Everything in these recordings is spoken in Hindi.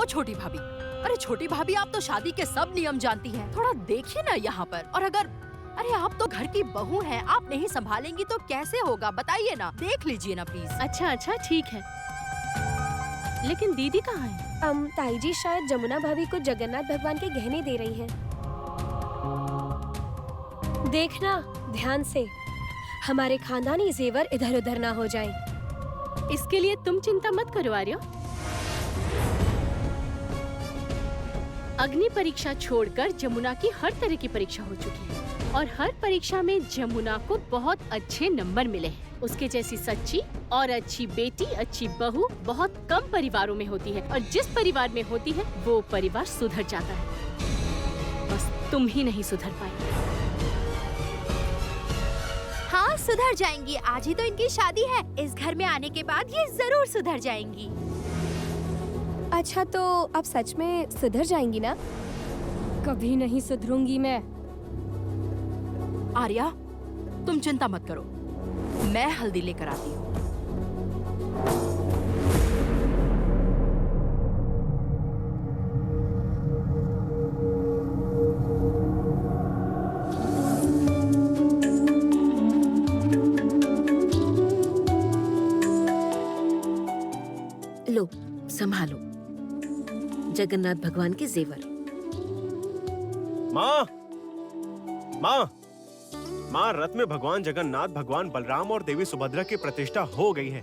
ओ छोटी भाभी, अरे छोटी भाभी, आप तो शादी के सब नियम जानती हैं। थोड़ा देखिए ना यहाँ पर। और अगर अरे आप तो घर की बहू हैं, आप नहीं संभालेंगी तो कैसे होगा, बताइए ना, देख लीजिए ना प्लीज। अच्छा अच्छा ठीक है, लेकिन दीदी कहाँ है? ताई जी शायद जमुना भाभी को जगन्नाथ भगवान के गहने दे रही हैं। देखना ध्यान से, हमारे खानदानी जेवर इधर उधर ना हो जाएं। इसके लिए तुम चिंता मत करो आर्या। अग्नि परीक्षा छोड़कर जमुना की हर तरह की परीक्षा हो चुकी है और हर परीक्षा में जमुना को बहुत अच्छे नंबर मिले हैं। उसके जैसी सच्ची और अच्छी बेटी, अच्छी बहू बहुत कम परिवारों में होती है और जिस परिवार में होती है वो परिवार सुधर जाता है। बस तुम ही नहीं सुधर पाई। हाँ सुधर जाएंगी, आज ही तो इनकी शादी है। इस घर में आने के बाद ये जरूर सुधर जाएंगी। अच्छा तो अब सच में सुधर जाएंगी ना? कभी नहीं सुधरूंगी मैं। आर्या, तुम चिंता मत करो, मैं हल्दी लेकर आती हूँ। लो संभालो जगन्नाथ भगवान के जेवर। माँ, माँ, माँ, रथ में भगवान जगन्नाथ, भगवान बलराम और देवी सुभद्रा की प्रतिष्ठा हो गई है।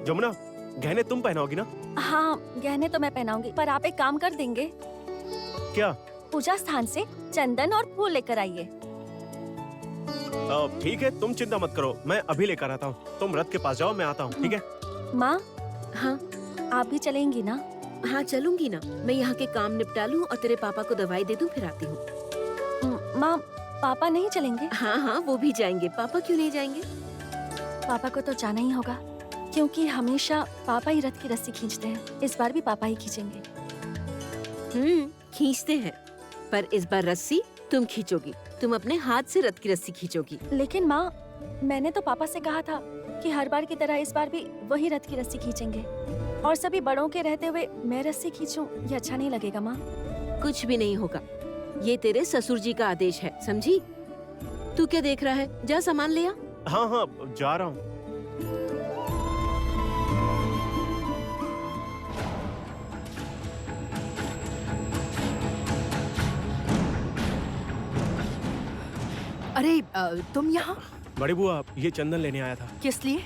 जमुना, गहने तुम पहनाओगी ना? हाँ गहने तो मैं पहनाऊंगी, पर आप एक काम कर देंगे? क्या? पूजा स्थान से चंदन और फूल लेकर आइए। ठीक है, तुम चिंता मत करो, मैं अभी लेकर आता हूँ। तुम रथ के पास जाओ, मैं आता हूँ, ठीक है? माँ, हाँ आप भी चलेंगी ना? हाँ चलूंगी ना, मैं यहाँ के काम निपटा लूँ और तेरे पापा को दवाई दे दूँ, फिर आती हूँ। माँ, पापा नहीं चलेंगे? हाँ हाँ वो भी जाएंगे। पापा क्यों नहीं जाएंगे? पापा को तो जाना ही होगा, क्योंकि हमेशा पापा ही रथ की रस्सी खींचते हैं। इस बार भी पापा ही खींचेंगे। खींचते हैं, पर इस बार रस्सी तुम खींचोगी। तुम अपने हाथ से रथ की रस्सी खींचोगी। लेकिन माँ, मैंने तो पापा से कहा था कि हर बार की तरह इस बार भी वही रथ की रस्सी खींचेंगे, और सभी बड़ों के रहते हुए मैं रस्सी खींचूं, ये अच्छा नहीं लगेगा माँ। कुछ भी नहीं होगा, ये तेरे ससुर जी का आदेश है, समझी? तू क्या देख रहा है, जा सामान ले आ। हाँ हाँ जा रहा हूँ। अरे तुम यहाँ? बड़ी बुआ, ये चंदन लेने आया था। किस लिए?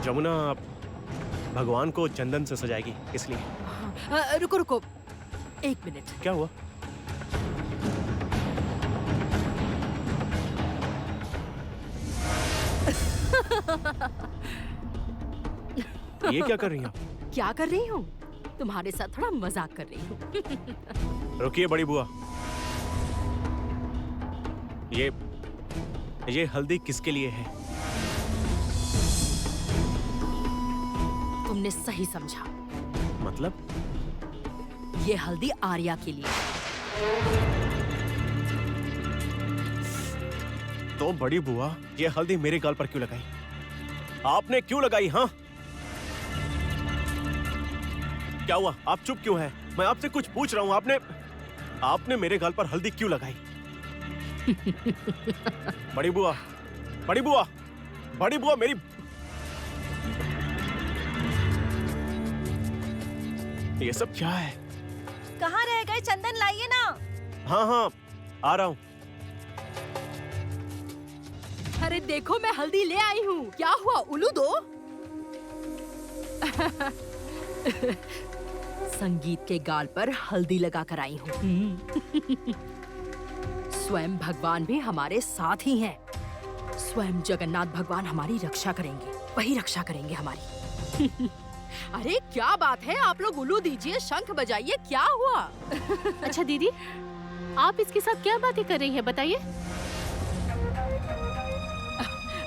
जमुना भगवान को चंदन से सजाएगी, इसलिए। रुको रुको, एक मिनट। क्या हुआ? ये क्या कर रही हैं आप? क्या कर रही हूँ? तुम्हारे साथ थोड़ा मजाक कर रही हूँ। रुकिए बड़ी बुआ, ये हल्दी किसके लिए है? तुमने सही समझा। मतलब? ये हल्दी आर्या के लिए। तो बड़ी बुआ, ये हल्दी मेरे गाल पर क्यों लगाई? आपने क्यों लगाई? हाँ, क्या हुआ? आप चुप क्यों हैं? मैं आपसे कुछ पूछ रहा हूँ। आपने मेरे गाल पर हल्दी क्यों लगाई? बड़ी बुआ, बड़ी बुआ, बड़ी बुआ, मेरी ये सब क्या है? कहाँ रह गए? चंदन लाइए ना। हाँ हाँ आ रहा हूँ। अरे देखो, मैं हल्दी ले आई हूँ। क्या हुआ, उल्लू दो? संगीत के गाल पर हल्दी लगा कर आई हूँ। स्वयं भगवान भी हमारे साथ ही हैं। स्वयं जगन्नाथ भगवान हमारी रक्षा करेंगे, वही रक्षा करेंगे हमारी। अरे क्या बात है, आप लोग उल्लू दीजिए, शंख बजाइए, क्या हुआ? अच्छा दीदी, आप इसके साथ क्या बातें कर रही हैं, बताइए।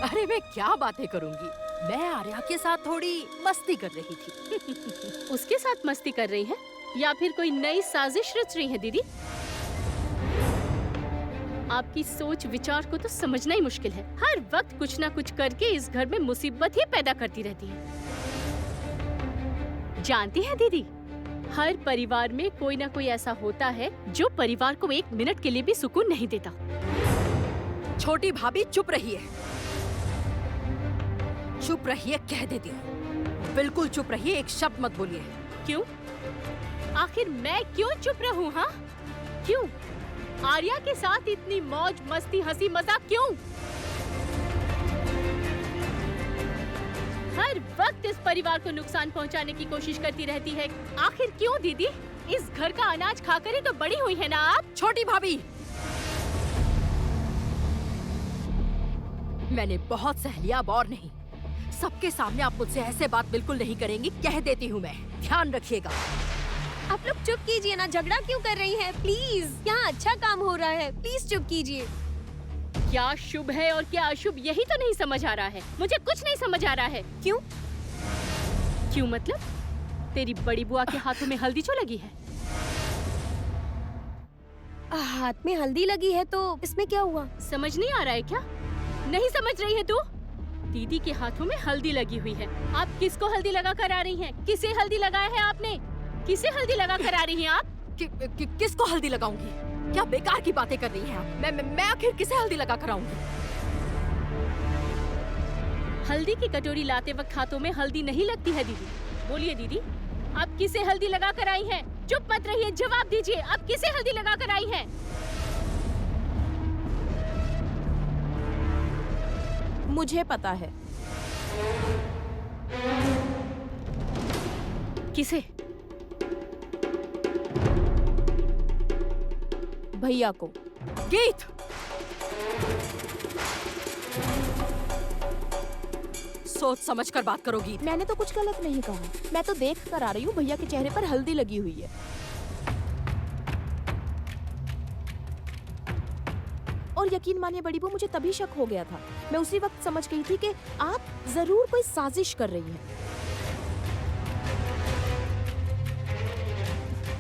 अरे मैं क्या बातें करूंगी, मैं आर्या के साथ थोड़ी मस्ती कर रही थी। उसके साथ मस्ती कर रही हैं या फिर कोई नई साजिश रच रही हैं दीदी? आपकी सोच विचार को तो समझना ही मुश्किल है। हर वक्त कुछ ना कुछ करके इस घर में मुसीबत ही पैदा करती रहती है। जानती हैं दीदी, हर परिवार में कोई ना कोई ऐसा होता है जो परिवार को एक मिनट के लिए भी सुकून नहीं देता। छोटी भाभी चुप रहिए, चुप रहिए कह देती हूँ। बिल्कुल चुप रहिए, एक शब्द मत बोलिए। क्यों? आखिर मैं क्यों चुप रहूं? हाँ, क्यों? आर्या के साथ इतनी मौज मस्ती हंसी मजाक क्यों? हर वक्त इस परिवार को नुकसान पहुंचाने की कोशिश करती रहती है। आखिर क्यों दीदी? इस घर का अनाज खाकर ही तो बड़ी हुई है ना आप। छोटी भाभी, मैंने बहुत सह लिया, अब और नहीं। सबके सामने आप मुझसे ऐसे बात बिल्कुल नहीं करेंगी, कह देती हूँ मैं। ध्यान रखिएगा। आप लोग चुप कीजिए ना, झगड़ा क्यों कर रही हैं? प्लीज, यहाँ अच्छा काम हो रहा है, प्लीज चुप कीजिए। क्या शुभ है और क्या अशुभ, यही तो नहीं समझ आ रहा है। मुझे कुछ नहीं समझ आ रहा है। क्यों? क्यों मतलब? तेरी बड़ी बुआ के हाथों में हल्दी जो लगी है। हाथ में हल्दी लगी है तो इसमें क्या हुआ? समझ नहीं आ रहा है क्या? नहीं समझ रही है तू? दीदी के हाथों में हल्दी लगी हुई है। आप किसको हल्दी लगा कर आ रही हैं? किसे हल्दी लगाया है आपने? किसे हल्दी लगा कर आ रही हैं आप? किसको हल्दी लगाऊंगी? क्या बेकार की बातें कर रही हैं आप? मैं आखिर किसे हल्दी लगा कर आऊंगी? हल्दी की कटोरी लाते वक्त हाथों में हल्दी नहीं लगती है दीदी। बोलिए दीदी, आप किसे हल्दी लगा कर आई हैं? चुप मत रहिए, जवाब दीजिए। आप किसे हल्दी लगा कर आई हैं? मुझे पता है। किसे? भैया को। गीत, सोच समझ कर बात करो गीत। मैंने तो कुछ गलत नहीं कहा। मैं तो देख कर आ रही हूँ, भैया के चेहरे पर हल्दी लगी हुई है। और यकीन मानिए बड़ी बहू, मुझे तभी शक हो गया था। मैं उसी वक्त समझ गई थी कि आप जरूर कोई साजिश कर रही हैं।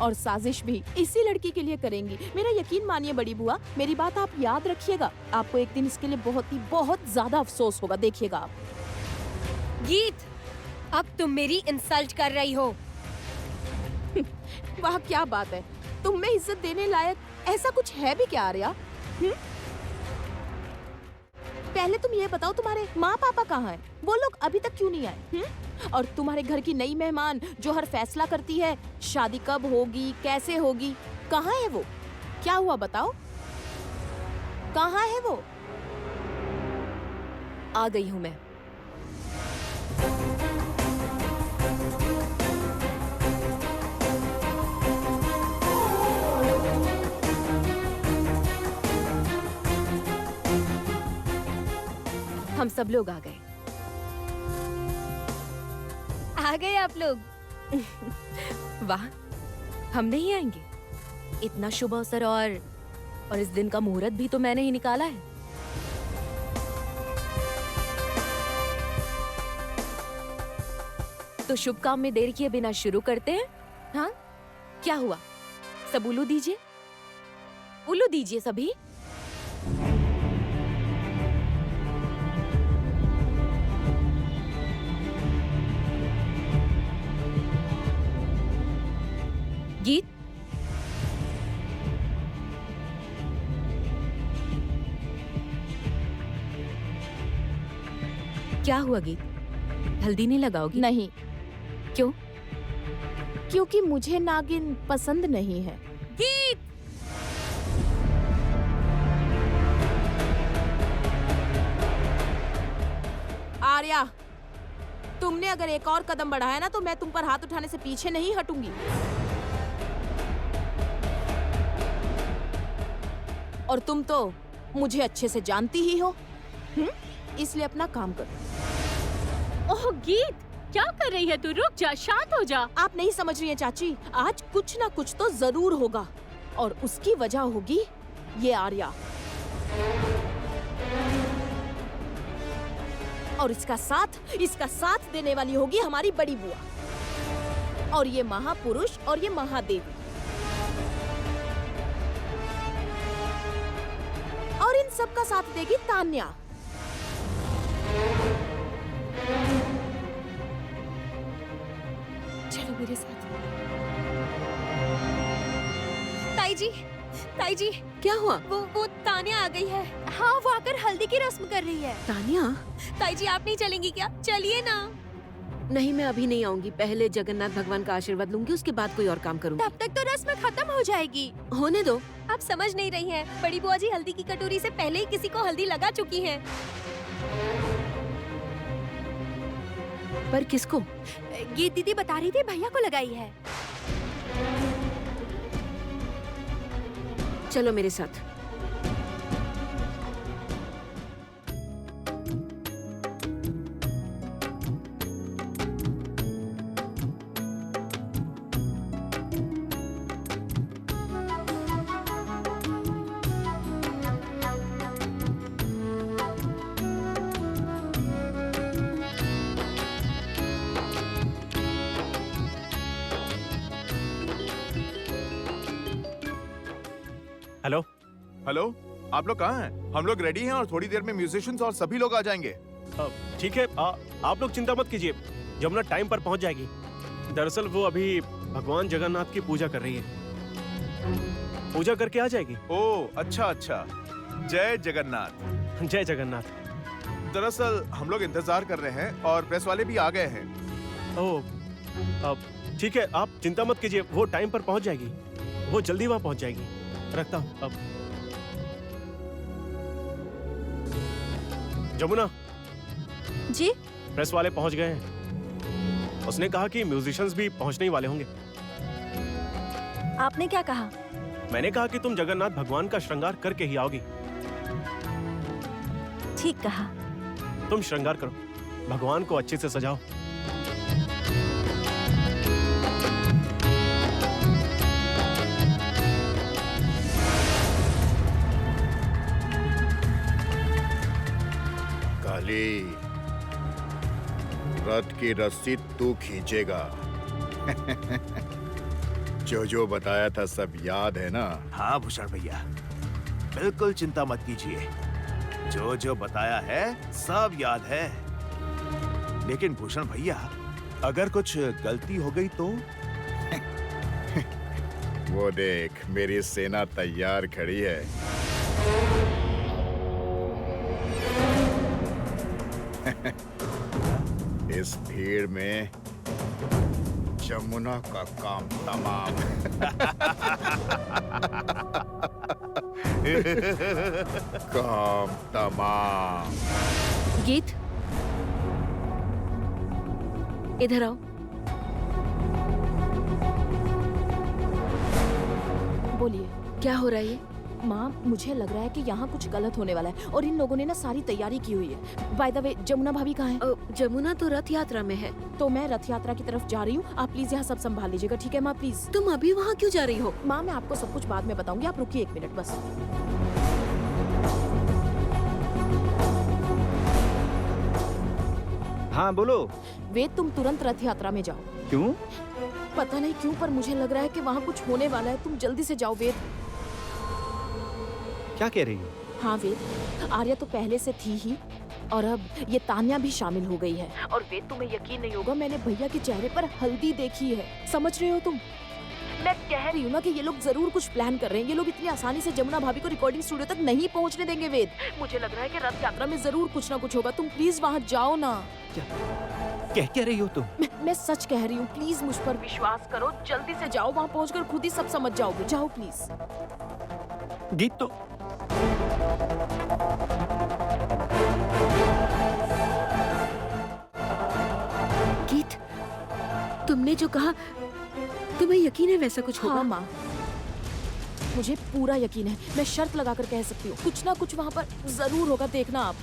और साजिश भी इसी लड़की के लिए करेंगी। मेरा यकीन मानिए बड़ी बुआ, मेरी बात आप याद रखिएगा। आपको एक दिन इसके लिए बहुत ज्यादा अफसोस होगा, देखिएगा आप। गीत, अब तुम मेरी इंसल्ट कर रही हो। वाह क्या बात है, तुम में इज्जत देने लायक ऐसा कुछ है भी क्या आर्या? पहले तुम ये बताओ, तुम्हारे माँ पापा कहाँ हैं? वो लोग अभी तक क्यों नहीं आए? और तुम्हारे घर की नई मेहमान जो हर फैसला करती है शादी कब होगी, कैसे होगी, कहाँ है वो? क्या हुआ बताओ, कहाँ है वो? आ गई हूँ मैं। हम सब लोग आ गए। आ गए आप लोग? वाह, हम नहीं आएंगे? इतना शुभ अवसर और इस दिन का मुहूर्त भी तो मैंने ही निकाला है। तो शुभ काम में देर किए बिना शुरू करते हैं। हाँ, क्या हुआ? सब उल्लू दीजिए, उल्लू दीजिए सभी। गीत, क्या हुआ गीत? हल्दी नहीं लगाओगी? नहीं। क्यों? क्योंकि मुझे नागिन पसंद नहीं है। गीत, आर्या, तुमने अगर एक और कदम बढ़ाया ना तो मैं तुम पर हाथ उठाने से पीछे नहीं हटूंगी। और तुम तो मुझे अच्छे से जानती ही हो, इसलिए अपना काम करो। ओह गीत, क्या कर रही है तू? रुक जा, शांत हो जा। आप नहीं समझ रही हैं चाची, आज कुछ ना कुछ तो जरूर होगा और उसकी वजह होगी ये आर्या। और इसका साथ देने वाली होगी हमारी बड़ी बुआ और ये महापुरुष और ये महादेवी। और इन सब का साथ देगी तान्या। चलो मेरे साथ। ताई जी, ताई जी, क्या हुआ? वो तानिया आ गई है। हाँ, वो आकर हल्दी की रस्म कर रही है। तानिया? ताई जी आप नहीं चलेंगी क्या? चलिए ना। नहीं, मैं अभी नहीं आऊंगी। पहले जगन्नाथ भगवान का आशीर्वाद लूंगी, उसके बाद कोई और काम करूंगी। तब तक तो रस्म खत्म हो जाएगी। होने दो। आप समझ नहीं रही हैं। बड़ी बुआ जी हल्दी की कटोरी से पहले ही किसी को हल्दी लगा चुकी हैं। पर किसको? ये दीदी बता रही थी भैया को लगाई है। चलो मेरे साथ। हेलो। हेलो, आप लोग कहाँ हैं? हम लोग रेडी हैं और थोड़ी देर में म्यूजिशियंस और सभी लोग आ जाएंगे। ठीक है, आप लोग चिंता मत कीजिए, जमुना टाइम पर पहुंच जाएगी। दरअसल वो अभी भगवान जगन्नाथ की पूजा कर रही है। पूजा करके आ जाएगी। ओह अच्छा अच्छा, जय जगन्नाथ। जय जगन्नाथ। दरअसल हम लोग इंतजार कर रहे हैं और प्रेस वाले भी आ गए हैं। ओह, ठीक है, आप चिंता मत कीजिए, वो टाइम पर पहुंच जाएगी। वो जल्दी वहां पहुंच जाएगी। रखता हूँ अब। जमुना जी? प्रेस वाले पहुंच गए हैं। उसने कहा कि म्यूजिशियंस भी पहुंचने ही वाले होंगे। आपने क्या कहा? मैंने कहा कि तुम जगन्नाथ भगवान का श्रृंगार करके ही आओगी। ठीक कहा। तुम श्रृंगार करो, भगवान को अच्छे से सजाओ। रथ की रस्सी तू खींचेगा। जो जो बताया था सब याद है ना? हाँ भूषण भैया, बिल्कुल चिंता मत कीजिए, जो जो बताया है सब याद है। लेकिन भूषण भैया, अगर कुछ गलती हो गई तो? वो देख, मेरी सेना तैयार खड़ी है। इस भीड़ में जमुना का काम तमाम। काम तमाम। गीत, इधर आओ। बोलिए। क्या हो रहा है ये? माँ, मुझे लग रहा है कि यहाँ कुछ गलत होने वाला है और इन लोगों ने ना सारी तैयारी की हुई है। बाय द वे, जमुना भाभी कहाँ है? जमुना तो रथ यात्रा में है। तो मैं रथ यात्रा की तरफ जा रही हूँ। आप प्लीज यहाँ सब संभाल लीजिएगा, ठीक है माँ? प्लीज। तुम अभी वहाँ क्यों जा रही हो? माँ, मैं आपको सब कुछ बाद में बताऊंगी, आप रुकिए 1 मिनट बस। हाँ बोलो। वेद, तुम तुरंत रथ यात्रा में जाओ। क्यों? पता नहीं क्यों, पर मुझे लग रहा है कि वहाँ कुछ होने वाला है। तुम जल्दी से जाओ वेद। क्या कह रही हो? हाँ वेद, आर्या तो पहले से थी ही और अब ये तान्या भी शामिल हो गई है। और वेद, तुम्हें यकीन नहीं होगा, मैंने भैया के चेहरे पर हल्दी देखी है। समझ रहे हो तुम? मैं कह रही हूँ ना कि ये लोग जरूर कुछ प्लान कर रहे हैं। ये लोग इतनी आसानी से जमुना भाभी को रिकॉर्डिंग स्टूडियो तक नहीं पहुँचने देंगे वेद। मुझे लग रहा है कि रथ यात्रा में जरूर कुछ ना कुछ होगा। तुम प्लीज वहाँ जाओ ना। क्या रही हो तुम? मैं सच कह रही हूँ, प्लीज मुझ पर विश्वास करो। जल्दी से जाओ, वहाँ पहुँचकर खुद ही सब समझ जाओगे। जाओ प्लीज। गीत तो गीत, तुमने जो कहा, तुम्हें यकीन है वैसा कुछ होगा? हाँ माँ, मुझे पूरा यकीन है। मैं शर्त लगाकर कह सकती हूँ, कुछ ना कुछ वहाँ पर जरूर होगा। देखना आप,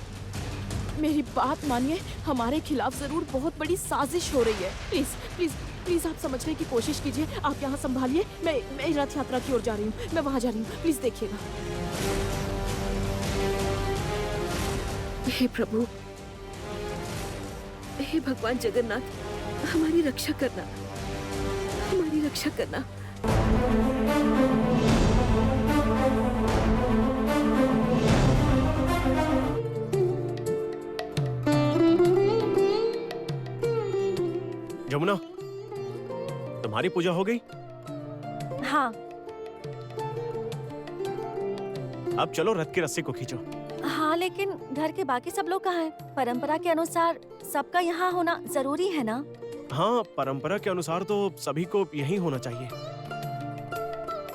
मेरी बात मानिए, हमारे खिलाफ जरूर बहुत बड़ी साजिश हो रही है। प्लीज प्लीज प्लीज, आप समझने की कोशिश कीजिए। आप यहाँ संभालिए, मैं रथ यात्रा की ओर जा रही हूँ। मैं वहाँ जा रही हूँ, प्लीज देखिएगा। हे प्रभु, हे भगवान जगन्नाथ, हमारी रक्षा करना, हमारी रक्षा करना। जमुना, तुम्हारी पूजा हो गई? हाँ। अब चलो रथ की रस्सी को खींचो। हाँ, लेकिन घर के बाकी सब लोग कहाँ हैं? परंपरा के अनुसार सबका यहाँ होना जरूरी है ना? हाँ, परंपरा के अनुसार तो सभी को यहीं होना चाहिए।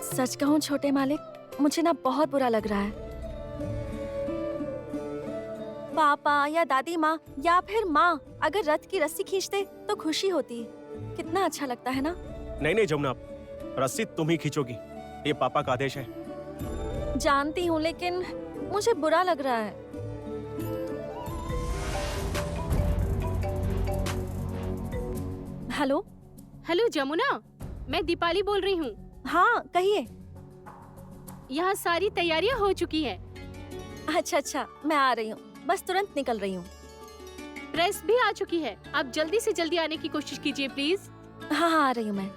सच कहूँ छोटे मालिक, मुझे ना बहुत बुरा लग रहा है। पापा या दादी माँ या फिर माँ अगर रथ की रस्सी खींचते तो खुशी होती। कितना अच्छा लगता है ना? नहीं नहीं जमुना, रस्सी तुम ही खींचोगी, ये पापा का आदेश है। जानती हूँ, लेकिन मुझे बुरा लग रहा है। हेलो। हेलो जमुना, मैं दीपाली बोल रही हूँ। हाँ कहिए। यहाँ सारी तैयारियाँ हो चुकी है। अच्छा, मैं आ रही हूँ, बस तुरंत निकल रही हूँ। प्रेस भी आ चुकी है, आप जल्दी से जल्दी आने की कोशिश कीजिए प्लीज। हाँ आ रही हूँ मैं।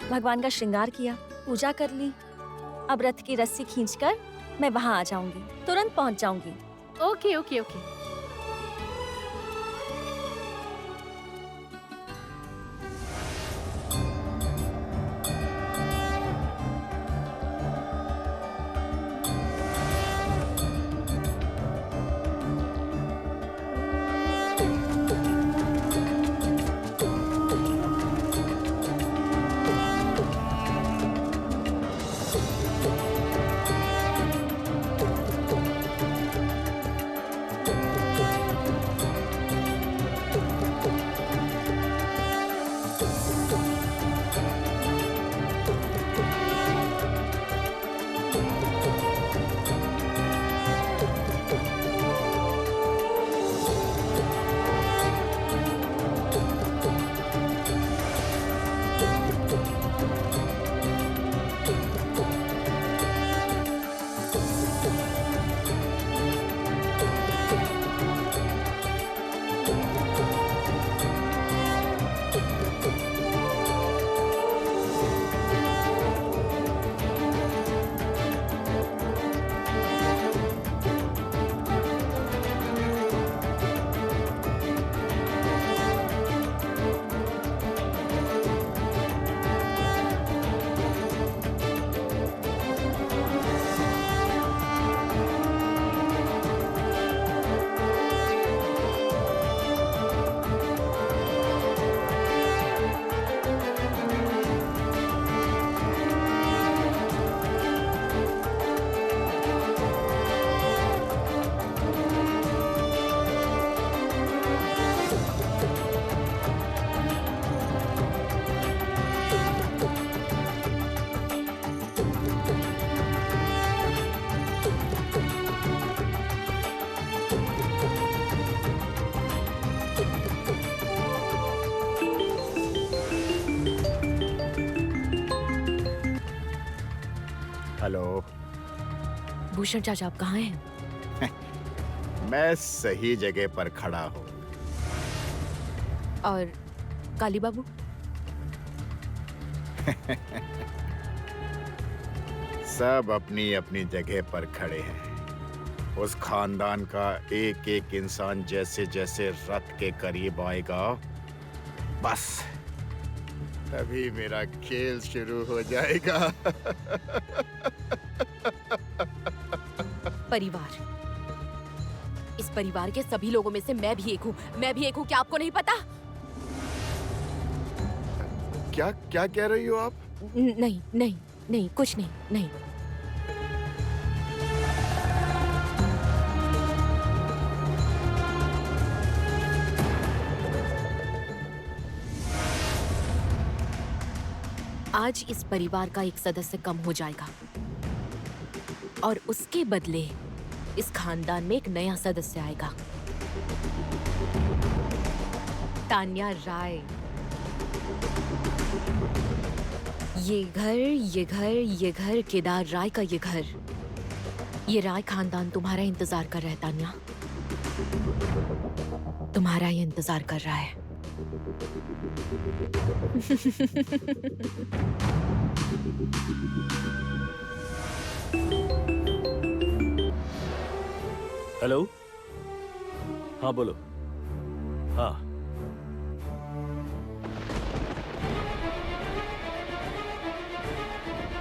भगवान का श्रृंगार किया, पूजा कर ली, अब रथ की रस्सी खींचकर मैं वहाँ आ जाऊंगी, तुरंत पहुँच जाऊंगी। Okay okay okay. Hello. Bhushan चाचा आप कहाँ हैं? मैं सही जगह पर खड़ा हूँ। और काली बाबू? सब अपनी अपनी जगह पर खड़े हैं। उस खानदान का एक एक इंसान जैसे जैसे रथ के करीब आएगा, बस तभी मेरा खेल शुरू हो जाएगा। परिवार, इस परिवार के सभी लोगों में से मैं भी एक हूँ। क्या आपको नहीं पता? क्या क्या कह रही हो आप? नहीं, कुछ नहीं। आज इस परिवार का एक सदस्य कम हो जाएगा और उसके बदले इस खानदान में एक नया सदस्य आएगा। तान्या राय। ये घर केदार राय का ये घर, ये राय खानदान तुम्हारा इंतजार कर रहा है तान्या। तुम्हारा ये इंतजार कर रहा है। हेलो। हाँ बोलो। हाँ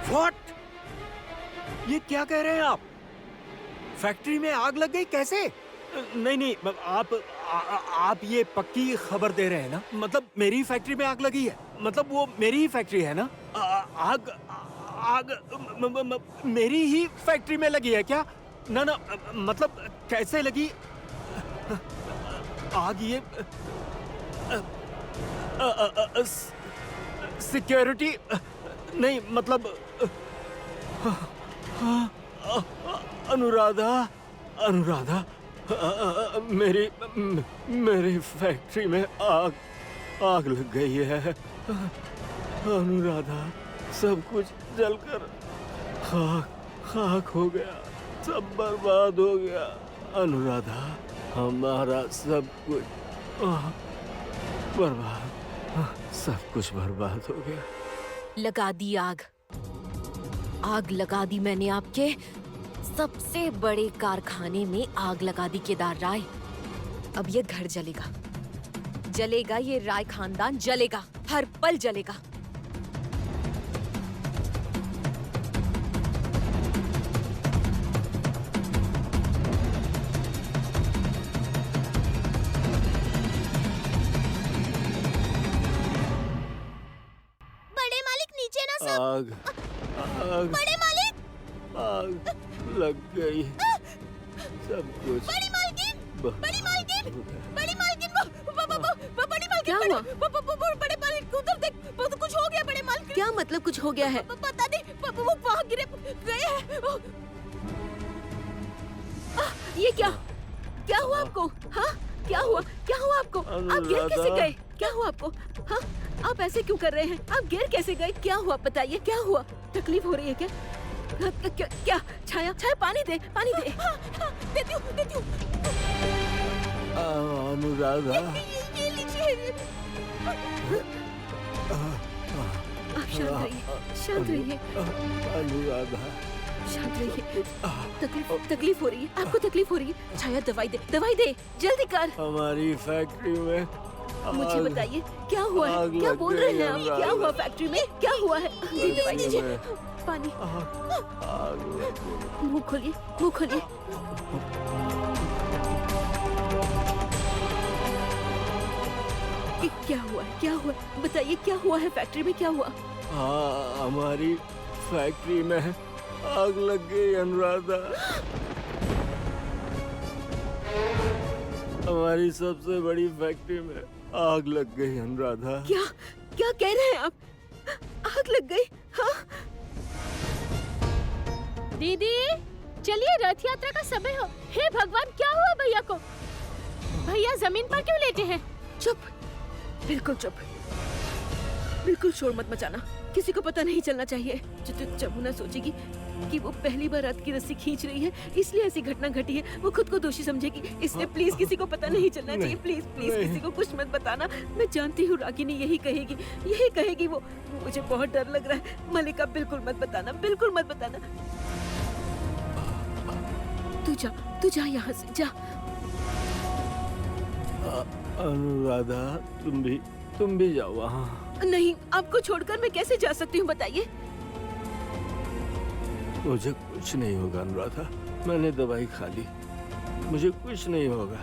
व्हाट? ये क्या कह रहे हैं आप? फैक्ट्री में आग लग गई कैसे? नहीं नहीं, आप ये पक्की खबर दे रहे हैं ना? मतलब मेरी फैक्ट्री में आग लगी है, मतलब वो मेरी ही फैक्ट्री है ना? आग मेरी ही फैक्ट्री में लगी है क्या? ना ना, मतलब कैसे लगी आग? ये सिक्योरिटी नहीं, मतलब अनुराधा मेरी फैक्ट्री में आग लग गई है। अनुराधा, सब कुछ जलकर खाक हो गया, सब बर्बाद हो गया। अनुराधा, हमारा सब कुछ बर्बाद, सब कुछ बर्बाद हो गया। लगा दी आग। आग लगा दी मैंने आपके सबसे बड़े कारखाने में आग लगा दी केदार राय। अब ये घर जलेगा, जलेगा, ये राय खानदान जलेगा, हर पल जलेगा। बड़े मालिक नीचे ना सब। आग बड़े मालिक, आग लग गई, सब कुछ। बड़ी मालकिन, बड़ी मालकिन, बड़ी मालकिन, बड़ी मालकिन, क्या हुआ? बड़े मालिक उधर देख, कुछ हो गया बड़े मालिक। क्या मतलब कुछ हो गया है? पता नहीं, वो वहाँ गिरे गए हैं। ये क्या हुआ आपको? हाँ, क्या हुआ आपको? आप गिर कैसे गए? क्या हुआ आपको? हाँ, आप ऐसे क्यों कर रहे हैं? आप गिर कैसे गए? क्या हुआ बताइए, क्या हुआ? तकलीफ हो रही है क्या? क्या छाया पानी दे, देती हूँ। अनुराधा, ये लीजिए। आप शांत रहिए। अनुराधा, शांत रहिए। तकलीफ हो रही है, आपको तकलीफ हो रही है। छाया, दवाई दे, जल्दी कर। हमारी फैक्ट्री में मुझे बताइए क्या हुआ है? क्या बोल रहे हैं आप? क्या हुआ फैक्ट्री में? क्या हुआ है? दवाई दीजिए, पानी। मुंह खोलिए। क्या हुआ? बताइए क्या हुआ है फैक्ट्री में? क्या हुआ? हाँ, हमारी फैक्ट्री में आग लग गई अनुराधा। हमारी सबसे बड़ी फैक्ट्री में आग लग गई अनुराधा। क्या कह रहे हैं आप? आग लग गई? हाँ? दीदी, चलिए, रथ यात्रा का समय हो। हे भगवान, क्या हुआ भैया को? भैया जमीन पर क्यों लेटे हैं? चुप, बिल्कुल चुप। बिल्कुल शोर मत मचाना, किसी को पता नहीं चलना चाहिए। जमुना सोचेगी कि वो पहली बार रथ की रस्सी खींच रही है, इसलिए ऐसी घटना घटी है। वो खुद को दोषी समझेगी, इसलिए प्लीज किसी को पता नहीं चलना चाहिए। प्लीज किसी को कुछ मत बताना। मैं जानती हूँ रागिनी यही कहेगी वो। मुझे बहुत डर लग रहा है। मलिका, बिल्कुल मत बताना। तू जा यहाँ से, जा। अनुराधा, तुम भी जाओ वहाँ। नहीं, आपको छोड़कर मैं कैसे जा सकती हूँ बताइए? मुझे कुछ नहीं होगा अनुराधा, मैंने दवाई खा ली, मुझे कुछ नहीं होगा।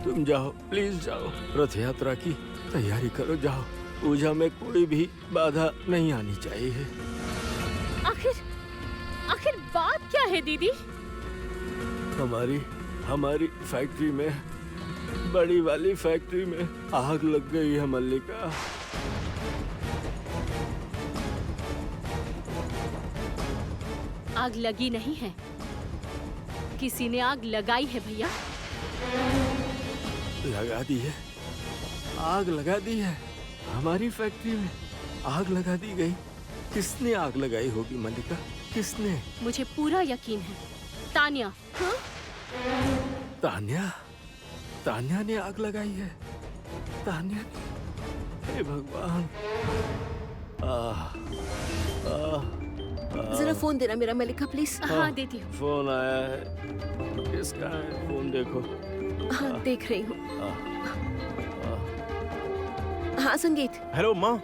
तुम जाओ, प्लीज जाओ। रथ यात्रा की तैयारी करो, जाओ। पूजा में कोई भी बाधा नहीं आनी चाहिए। आखिर बात क्या है दीदी? हमारी फैक्ट्री में, बड़ी वाली फैक्ट्री में आग लग गई है मल्लिका। आग लगी नहीं है, किसी ने आग लगाई है भैया। लगा दी है, आग लगा दी है। हमारी फैक्ट्री में आग लगा दी गई। किसने आग लगाई होगी मल्लिका? किसने? मुझे पूरा यकीन है, तान्या। हाँ? तान्या ने आग लगाई है। तान्या, हे भगवान। जरा फोन देना मेरा मलिका, प्लीज। हाँ, देती हूँ। फोन आया है, किसका है? फोन देखो। हाँ, देख रही हूँ। हाँ, संगीत। हेलो माँ,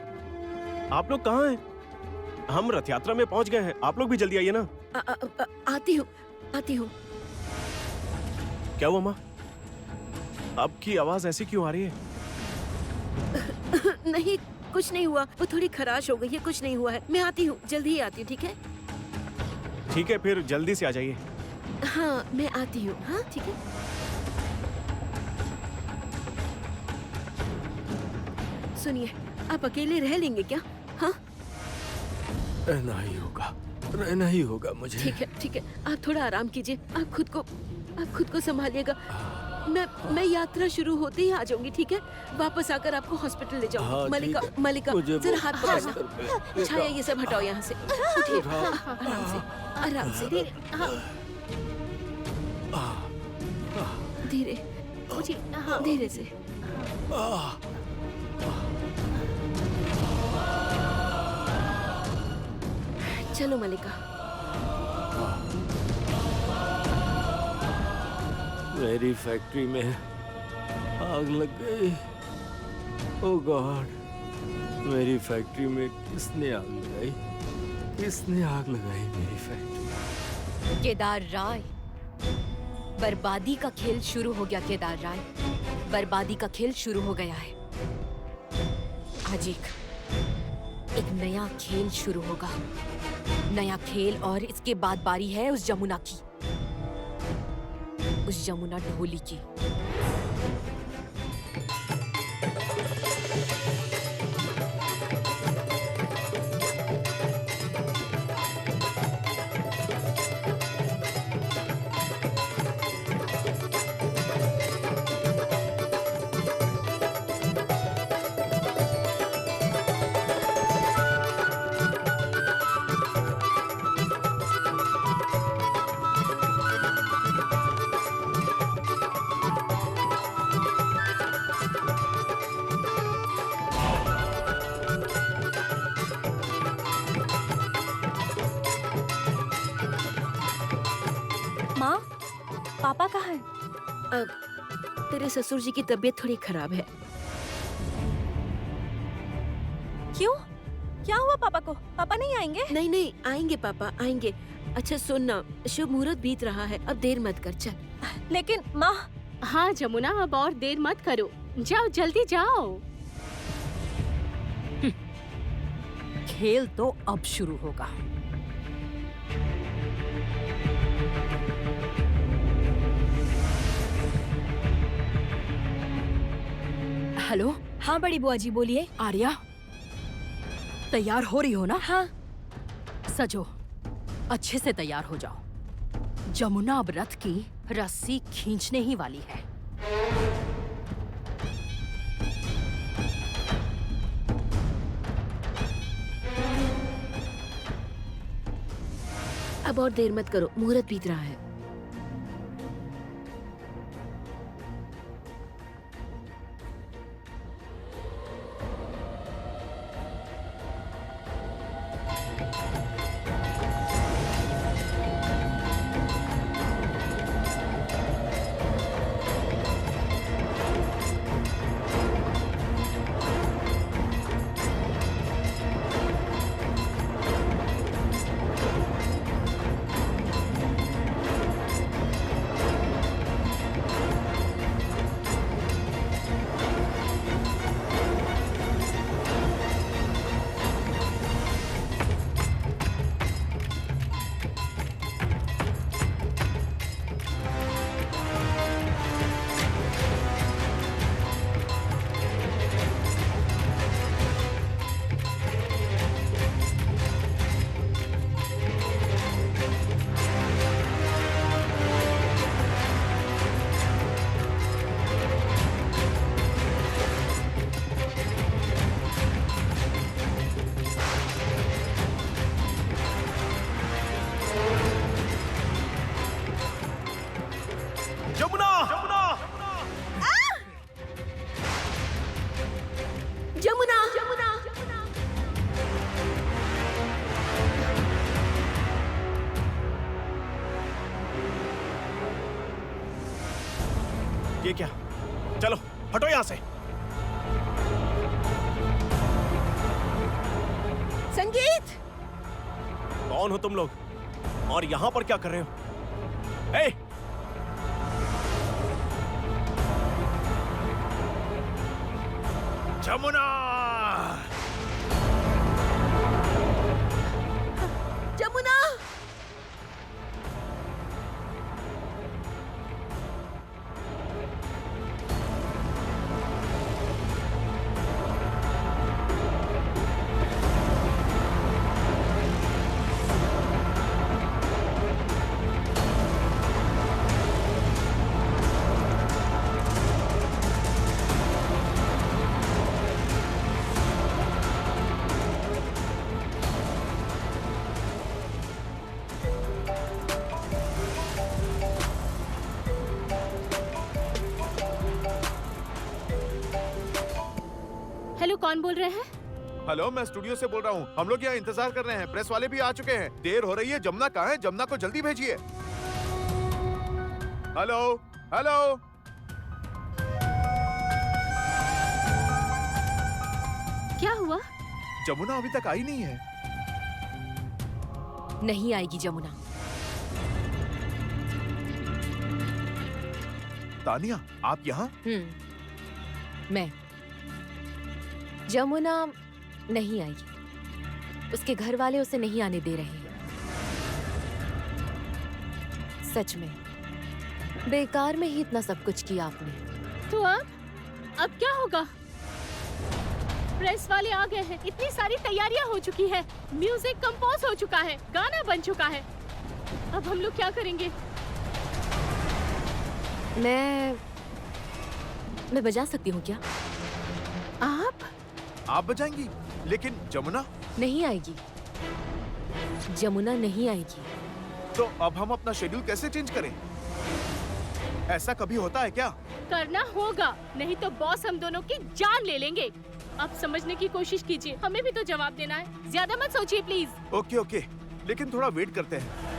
आप लोग कहाँ हैं? हम रथ यात्रा में पहुँच गए हैं, आप लोग भी जल्दी आइए ना। आती हूँ। क्या हुआ माँ? आपकी आवाज ऐसी क्यों आ रही है? नहीं, कुछ नहीं हुआ। वो थोड़ी खराश हो गई है, कुछ नहीं हुआ है। मैं आती हूँ, जल्दी ही आती हूँ, ठीक है? ठीक है, फिर जल्दी से आ जाइए। हाँ, मैं आती हूँ। हाँ, ठीक है। सुनिए, आप अकेले रह लेंगे क्या? हाँ, रहना ही होगा मुझे। ठीक है, ठीक है। आप थोड़ा आराम कीजिए। आप खुद को संभालिएगा। मैं यात्रा शुरू होते ही आ जाऊंगी, ठीक है? वापस आकर आपको हॉस्पिटल ले जाऊंगी। हाँ, मलिका, ठीक है। मलिका, मुझे जरा हाथ वो पकड़ना। हॉस्पिटल पे छाया, ये सब हटाओ यहाँ से। उठिए, हाँ, आराम से, धीरे, हाँ, धीरे, धीरे से। चलो मलिका। मेरी फैक्ट्री में आग लग गई। ओह गॉड, मेरी फैक्ट्री में किसने आग लगाई? मेरी फैक्ट्री? केदार राय, बर्बादी का खेल शुरू हो गया। केदार राय, बर्बादी का खेल शुरू हो गया है। आज एक नया खेल शुरू होगा। नया खेल, और इसके बाद बारी है उस जमुना की, उस जमुना ढोली की। माँ, पापा कहाँ हैं? तेरे ससुर जी की तबीयत थोड़ी खराब है। क्यों? क्या हुआ पापा को? पापा नहीं आएंगे? नहीं नहीं, आएंगे पापा, आएंगे। अच्छा सुन ना, शुभ मुहूर्त बीत रहा है, अब देर मत कर, चल। लेकिन माँ। हाँ जमुना, अब और देर मत करो, जाओ जल्दी जाओ। खेल तो अब शुरू होगा। हेलो। हाँ बड़ी बुआ जी, बोलिए। आर्या, तैयार हो रही हो ना? हाँ। सजो, अच्छे से तैयार हो जाओ। जमुना अब रथ की रस्सी खींचने ही वाली है। अब और देर मत करो, मुहूर्त बीत रहा है। जमुना! जमुना, जमुना, ये क्या? चलो हटो यहाँ से। संगीत! कौन हो तुम लोग और यहाँ पर क्या कर रहे हो? ए! जमुना! जमुना! हेलो, कौन बोल रहे हैं? हेलो, मैं स्टूडियो से बोल रहा हूँ। हम लोग यहाँ इंतजार कर रहे हैं, प्रेस वाले भी आ चुके हैं। देर हो रही है। जमुना कहाँ है? जमुना को जल्दी भेजिए। Hello hello. क्या हुआ? जमुना अभी तक आई नहीं है। नहीं आएगी जमुना। तानिया, आप यहाँ? मैं। जमुना नहीं आएगी। उसके घर वाले उसे नहीं आने दे रहे हैं। सच में बेकार में ही इतना सब कुछ किया आपने। तो अब क्या होगा? प्रेस वाले आ गए हैं, इतनी सारी तैयारियां हो चुकी है, म्यूजिक कंपोज हो चुका है, गाना बन चुका है। अब हम लोग क्या करेंगे? मैं बजा सकती हूँ क्या? आप बजाएंगी? लेकिन जमुना नहीं आएगी। जमुना नहीं आएगी। तो अब हम अपना शेड्यूल कैसे चेंज करें? ऐसा कभी होता है क्या? करना होगा, नहीं तो बॉस हम दोनों की जान ले लेंगे। अब समझने की कोशिश कीजिए, हमें भी तो जवाब देना है। ज्यादा मत सोचिए प्लीज। ओके ओके, लेकिन थोड़ा वेट करते हैं।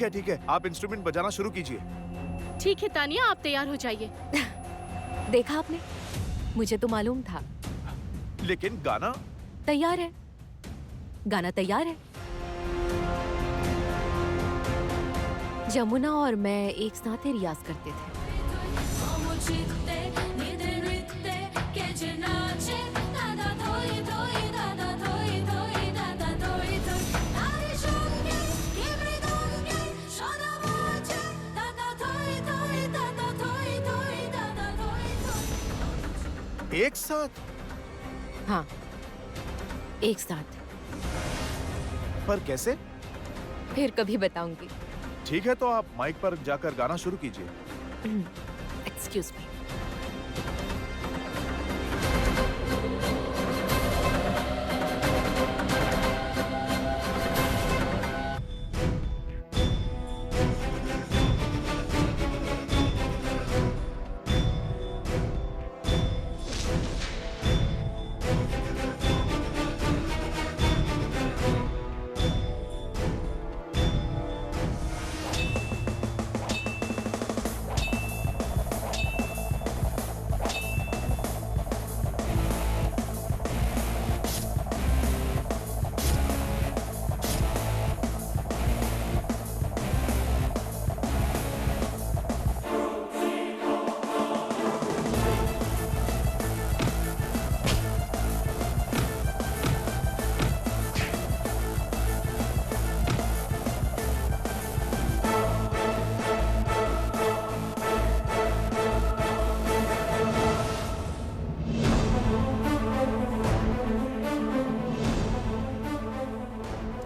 ठीक है, आप इंस्ट्रूमेंट बजाना शुरू कीजिए। ठीक है तानिया, आप तैयार हो जाइए। देखा आपने, मुझे तो मालूम था। लेकिन गाना तैयार है। गाना तैयार है। जमुना और मैं एक साथ ही रियाज करते थे। एक साथ? हाँ, एक साथ। पर कैसे? फिर कभी बताऊंगी। ठीक है, तो आप माइक पर जाकर गाना शुरू कीजिए। Excuse me.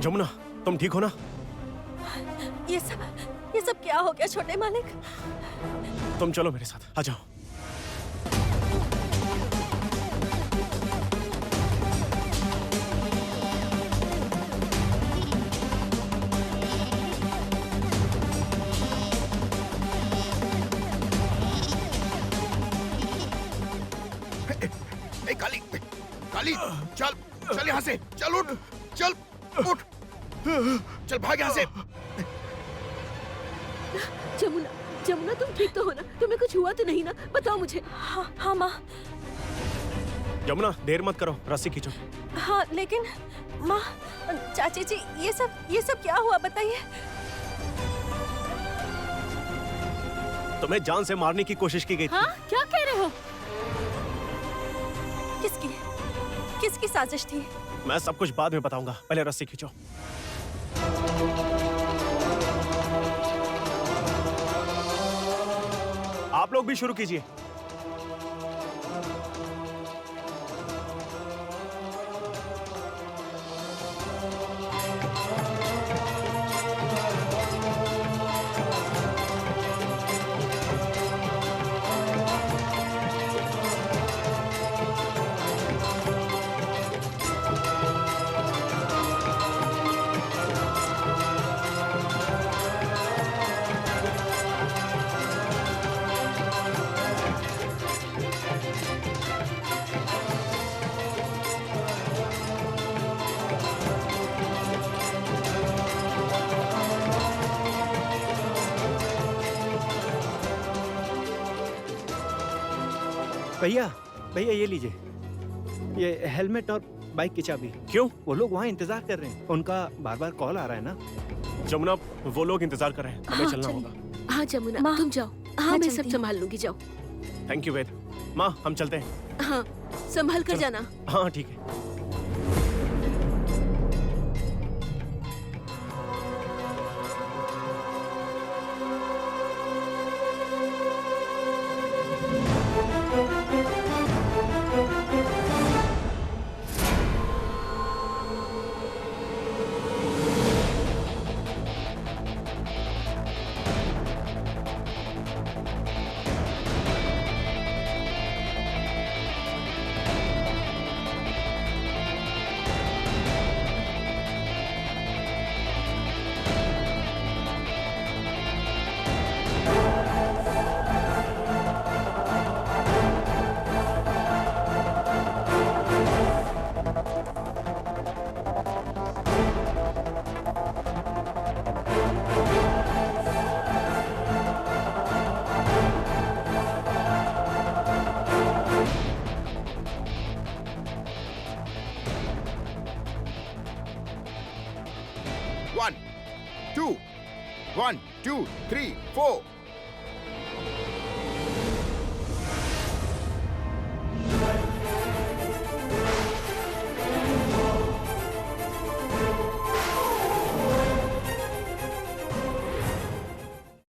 जमुना, तुम ठीक हो ना? ये सब क्या हो गया छोटे मालिक? तुम चलो मेरे साथ, आ जाओ। काली, काली, चल, चल यहाँ से, चल उठ, चल, उठ, चल भाग यहाँ से। जमुना, जमुना तुम ठीक तो हो ना? तुम्हें कुछ हुआ तो नहीं ना? बताओ मुझे। हाँ माँ। जमुना, देर मत करो, रस्सी खींचो। हाँ लेकिन माँ, चाची जी, ये सब क्या हुआ बताइए। तुम्हें जान से मारने की कोशिश की गई थी। हाँ, क्या कह रहे हो? किसकी साजिश थी? मैं सब कुछ बाद में बताऊंगा, पहले रस्सी खींचो। आप लोग भी शुरू कीजिए। भैया, भैया ये लीजिए, ये हेलमेट और बाइक की चाबी। क्यों? वो लोग वहाँ इंतजार कर रहे हैं, उनका बार बार कॉल आ रहा है ना। जमुना, वो लोग इंतजार कर रहे हैं, हमें चलना होगा। हाँ जमुना, तुम जाओ। हाँ मैं सब संभाल लूंगी, जाओ। थैंक यू वेद। माँ, हम चलते हैं। हाँ, संभाल कर जाना। हाँ ठीक है। One, two, 1, 2, 3, 4.